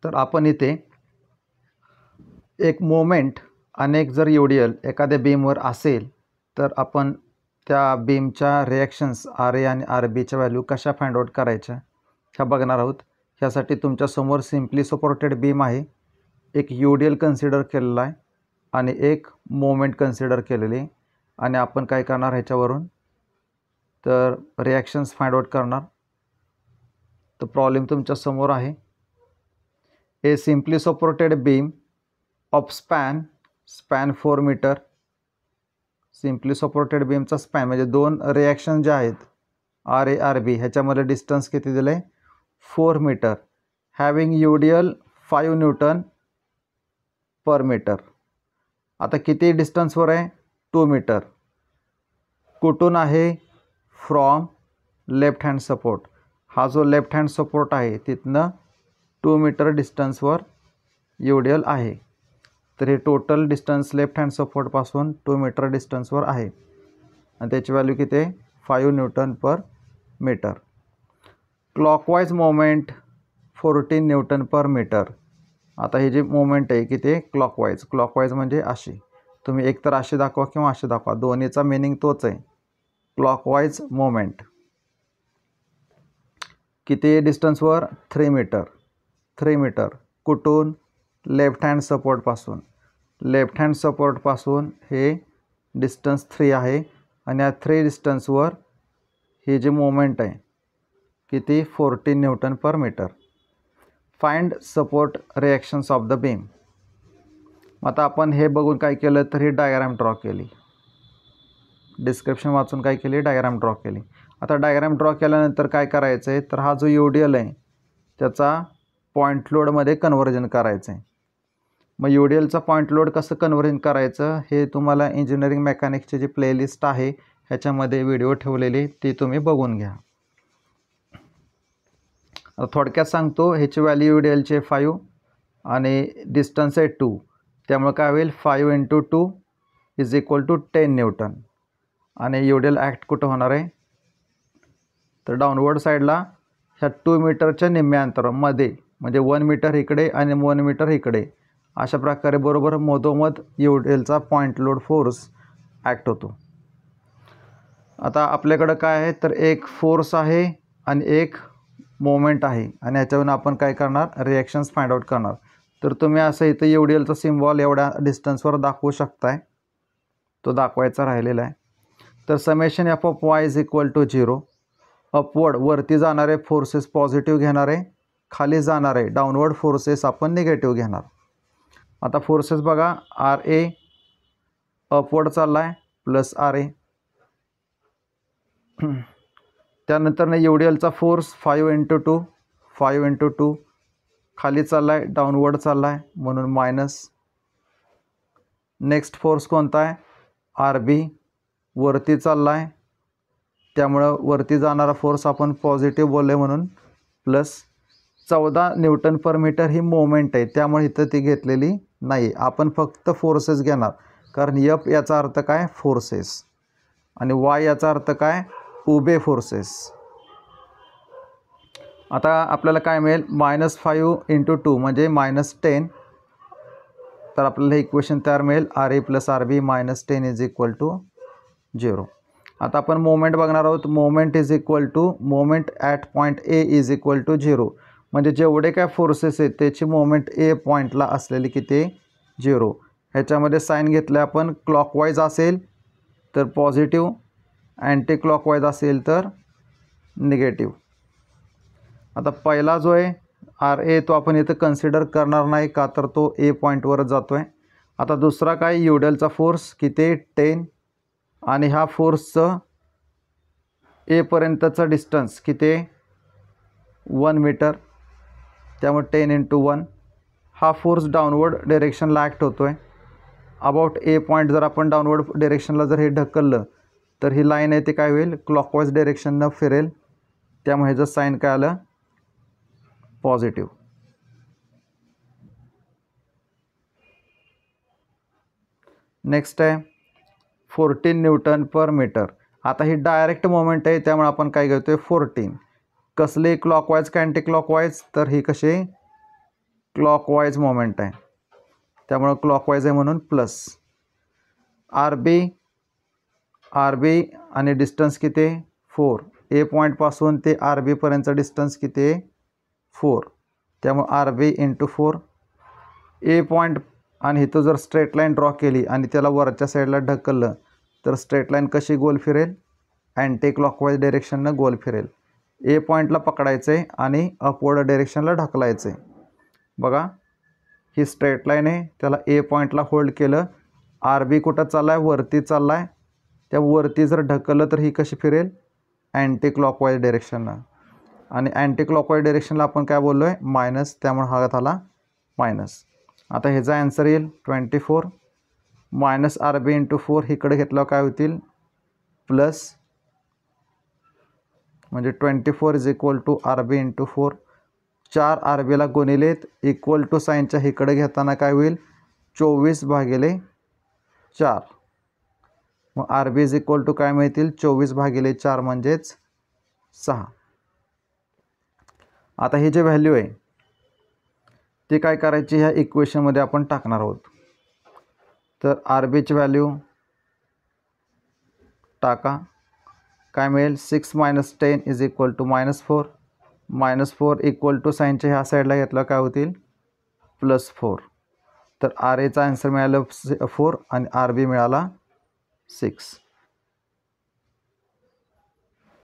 तर आपण इथे एक मोमेंट अनेक जर यूडीएल एखाद्या बीमवर असेल तर आपण त्या बीमच्या रिॲक्शन्स आर ए आणि आर बीच्या व्हॅल्यू कशा फाइंड आउट करायच्या ह्या बघणार आहोत. ह्यासाठी तुमच्यासमोर सिम्पली सपोर्टेड बीम आहे, एक यूडीएल कन्सिडर केलेला आहे आणि एक मोमेंट कन्सिडर केलेली आहे आणि आपण काय करणार ह्याच्यावरून तर रिॲक्शन्स फाइंड आउट करणार. तर प्रॉब्लेम तुमच्यासमोर आहे. A simply supported beam of span 4 metre. Simply supported बीमचा स्पॅन म्हणजे दोन रिॲक्शन जे आहेत आर ए आर बी ह्याच्यामध्ये डिस्टन्स किती दिलं आहे 4 metre. Having UDL 5 newton per metre. आता किती डिस्टन्सवर आहे 2 मीटर. कुठून आहे फ्रॉम लेफ्ट हँड सपोर्ट. हा जो लेफ्ट हँड सपोर्ट आहे तिथनं 2 मीटर डिस्टन्सवर यूडीएल आहे. तर हे टोटल डिस्टन्स लेफ्ट हँड सपोर्टपासून 2 मीटर डिस्टन्सवर आहे आणि त्याची व्हॅल्यू किती आहे 5 newton per metre. Clockwise moment 14 newton per metre. आता हे जे मोमेंट आहे किती क्लॉकवाईज म्हणजे अशी, तुम्ही एकतर अशी दाखवा किंवा अशी दाखवा, दोन्हीचा मिनिंग तोच आहे. क्लॉकवाईज मोमेंट किती डिस्टन्सवर 3 मीटर. कुठून लेफ्ट हँड सपोर्टपासून. लेफ्ट हँड सपोर्टपासून हे डिस्टन्स 3 आहे आणि या 3 डिस्टन्सवर हे जे मोमेंट आहे किती 14 newton per metre. Find support reactions of the beam. आता आपण हे बघून काय केलं तर ही डायग्राम ड्रॉ केली, डिस्क्रिप्शन वाचून काय केली डायग्राम ड्रॉ केली. आता डायग्राम ड्रॉ केल्यानंतर काय करायचं आहे तर हा जो यूडीएल आहे त्याचा पॉईंट लोडमध्ये कन्व्हर्जन करायचं आहे. मग यूडीएलचा पॉईंट लोड कसं कन्व्हर्जन करायचं हे तुम्हाला इंजिनिअरिंग मेकॅनिक्सची जी प्लेलिस्ट आहे ह्याच्यामध्ये व्हिडिओ ठेवलेली ती तुम्ही बघून घ्या. आता थोडक्यात सांगतो, ह्याची व्हॅल्यू यूडीएलचे 5 आणि डिस्टन्स आहे 2, त्यामुळे काय होईल 5 × 2 = 10 न्यूटन. आणि यूडीएल ॲक्ट कुठं होणार आहे तर डाऊनवर्ड साईडला ह्या 2 मीटरच्या निम्म्या अंतरामध्ये, म्हणजे 1 मीटर इकडे आणि 1 मीटर इकडे, अशा प्रकारे बरोबर मधोमध यूडीएलचा पॉईंट लोड फोर्स ॲक्ट होतो. आता आपल्याकडं काय आहे तर एक फोर्स आहे आणि एक मोमेंट आहे आणि ह्याच्यावरून आपण काय करणार रिॲक्शन्स फाइंड आउट करणार. तर तुम्ही असं इथं यूडीएलचा सिम्बॉल एवढ्या डिस्टन्सवर दाखवू शकताय, तो दाखवायचा राहिलेला आहे. तर समेशन F(y) = 0. अपवर्ड वरती जाणारे फोर्सेस पॉझिटिव्ह घेणारे, खाली जाणारे डाऊनवर्ड फोर्सेस आपण निगेटिव्ह घेणार. आता फोर्सेस बघा, आर ए अपवर्ड चालला आहे प्लस आर ए. त्यानंतर यूडीएलचा फोर्स 5 × 2 खाली चालला आहे डाऊनवर्ड चालला आहे म्हणून मायनस. नेक्स्ट फोर्स कोणता आहे आर बी, वरती चालला आहे त्यामुळं वरती जाणारा फोर्स आपण पॉझिटिव्ह बोलले म्हणून प्लस. 14 न्यूटन पर मीटर ही मोमेंट आहे त्यामुळे इथं ती घेतलेली नाही, आपण फक्त फोर्सेस घेणार. कारण F याचा अर्थ काय फोर्सेस आणि Y याचा अर्थ काय उभे फोर्सेस. आता आपल्याला काय मिळेल -5 × 2 म्हणजे -10. तर आपल्याला हे इक्वेशन तयार मिळेल R A plus R B -10 = 0. आता आपण मोमेंट बघणार आहोत. Moment moment at point A = 0. म्हणजे जेवढे काय फोर्सेस आहेत त्याची मोमेंट ए पॉईंटला असलेली किती 0. ह्याच्यामध्ये साईन घेतलं आपण, क्लॉकवाईज असेल तर पॉझिटिव्ह, अँटी क्लॉकवाईज असेल तर निगेटिव्ह. आता पहिला जो आहे आर ए तो आपण इथं कन्सिडर करणार नाही का तर तो ए पॉईंटवरच जातो आहे. आता दुसरा काय यूडीएलचा फोर्स किती 10 आणि ह्या फोर्सचं एपर्यंतचं डिस्टन्स किती 1 मीटर, त्यामुळे 10 × 1. हा फोर्स डाऊनवर्ड डायरेक्शनला ॲक्ट होतो आहे. अबाउट ए पॉईंट जर आपण डाऊनवर्ड डायरेक्शनला जर हे ढकललं तर ही लाईन आहे ते काय होईल क्लॉकवाईज डायरेक्शननं फिरेल, त्यामुळे ह्याचं साईन काय आलं पॉझिटिव्ह. नेक्स्ट आहे 14 न्यूटन पर मीटर. आता ही डायरेक्ट मोमेंट आहे त्यामुळे आपण काय घेतोय 14. कसले क्लॉकवाईज का अँटी क्लॉकवाईज तर ही कशी क्लॉकवाईज मोमेंट आहे, त्यामुळं क्लॉकवाईज आहे म्हणून प्लस. आर बी आणि डिस्टन्स किती आहे 4. ए पॉईंटपासून ते आर बीपर्यंतचं डिस्टन्स किती आहे 4, त्यामुळं आर बी इंटू 4. ए पॉईंट आणि इथं जर स्ट्रेट लाईन ड्रॉ केली आणि त्याला वरच्या साईडला ढकललं तर स्ट्रेट लाईन कशी गोल फिरेल, अँटी क्लॉकवाईज डायरेक्शननं गोल फिरेल. ए पॉईंटला पकडायचं आहे आणि अपवर्ड डायरेक्शनला ढकलायचं आहे. बघा ही स्ट्रेट लाईन आहे, त्याला ए पॉईंटला होल्ड केलं, आर बी कुठं चालला आहे वरती चालला आहे, त्या वरती जर ढकललं तर ही कशी फिरेल अँटी क्लॉकवाईज डायरेक्शननं. आणि अँटी क्लॉकवाईज डायरेक्शनला आपण काय बोललो आहे मायनस, त्यामुळे हा झाला मायनस. आता ह्याचा आन्सर येईल 24 मायनस आर बी इंटू 4. इकडे घेतल्यावर काय होतील प्लस, म्हणजे 24 is equal to R B into 4. 4 R बीला गुणिलेत इक्वल टू साईनच्या इकडे घेताना काय होईल 24/4. मग R B is equal to काय मिळतील 24/4 म्हणजेच 6. आता ही जी व्हॅल्यू आहे ती काय करायची ह्या इक्वेशनमध्ये आपण टाकणार आहोत. तर आर बीची व्हॅल्यू टाका, काय मिळेल 6 - 10 is equal to -4. -4 equal to साईनच्या ह्या साईडला घेतलं काय होतील +4. तर आर एचा आन्सर मिळालं 4 आणि आर बी मिळाला 6.